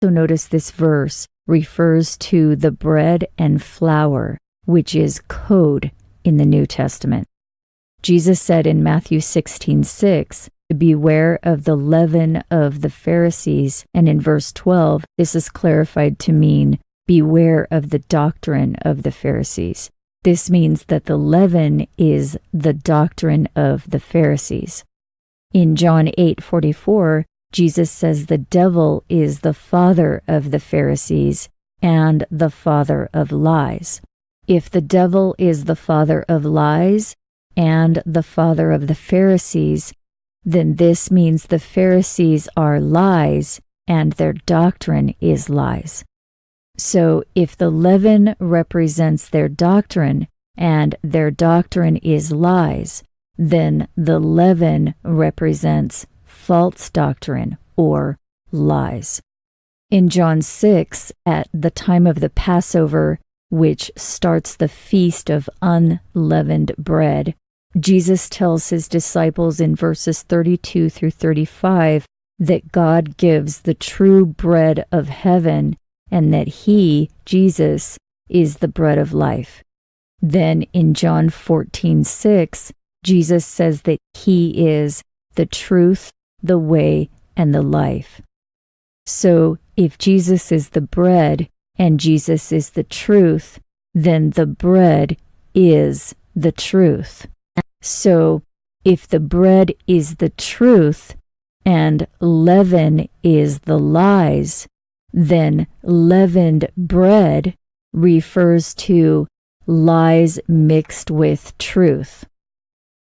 So notice this verse refers to the bread and flour, which is code in the New Testament. Jesus said in Matthew 16:6, beware of the leaven of the Pharisees, and in verse 12, this is clarified to mean beware of the doctrine of the Pharisees. This means that the leaven is the doctrine of the Pharisees. In John 8:44, Jesus says the devil is the father of the Pharisees and the father of lies. If the devil is the father of lies and the father of the Pharisees, then this means the Pharisees are lies and their doctrine is lies. So if the leaven represents their doctrine and their doctrine is lies, then the leaven represents false doctrine or lies. In John 6, at the time of the Passover, which starts the feast of unleavened bread, Jesus tells his disciples in verses 32 through 35 that God gives the true bread of heaven and that he, Jesus, is the bread of life. Then in John 14:6, Jesus says that he is the truth, the way, and the life. So if Jesus is the bread and Jesus is the truth, then the bread is the truth. So if the bread is the truth and leaven is the lies, then leavened bread refers to lies mixed with truth.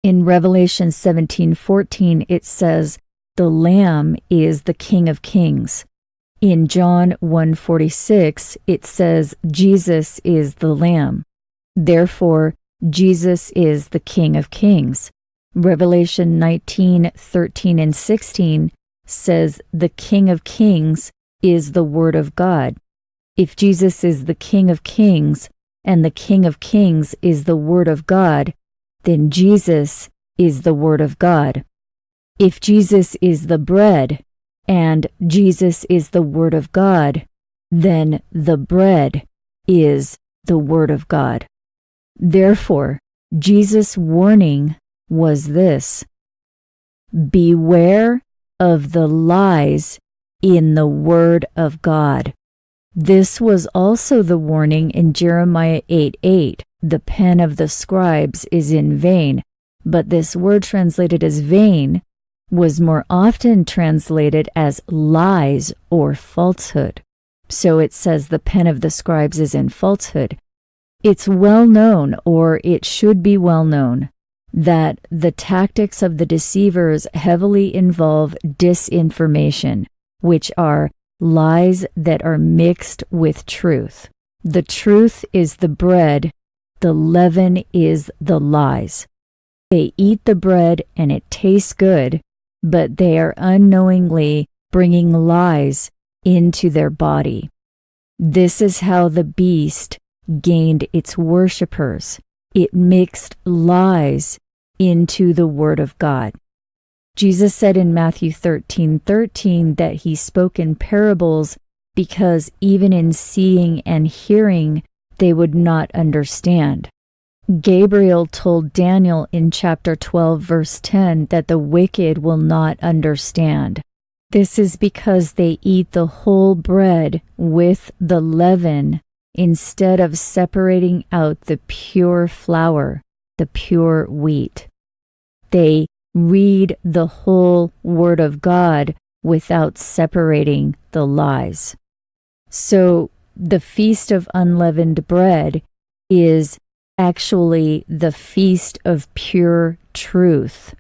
In Revelation 17:14, it says, the Lamb is the King of Kings. In John 1:46, it says, Jesus is the Lamb. Therefore, Jesus is the King of Kings. Revelation 19:13 and 16 says, the King of Kings is the Word of God. If Jesus is the King of Kings and the King of Kings is the Word of God, then Jesus is the Word of God. If Jesus is the bread and Jesus is the Word of God, then the bread is the Word of God. Therefore, Jesus' warning was this: beware of the lies in the Word of God. This was also the warning in Jeremiah 8:8. The pen of the scribes is in vain, but this word translated as vain was more often translated as lies or falsehood. So it says the pen of the scribes is in falsehood. It's well known, or it should be well known, that the tactics of the deceivers heavily involve disinformation, which are lies that are mixed with truth. The truth is the bread, the leaven is the lies. They eat the bread and it tastes good, but they are unknowingly bringing lies into their body. This is how the beast gained its worshipers. It mixed lies into the Word of God. Jesus said in Matthew 13:13 that he spoke in parables because even in seeing and hearing, they would not understand. Gabriel told Daniel in chapter 12, verse 10, that the wicked will not understand. This is because they eat the whole bread with the leaven instead of separating out the pure flour, the pure wheat. They read the whole Word of God without separating the lies. So the Feast of Unleavened Bread is actually the feast of pure truth,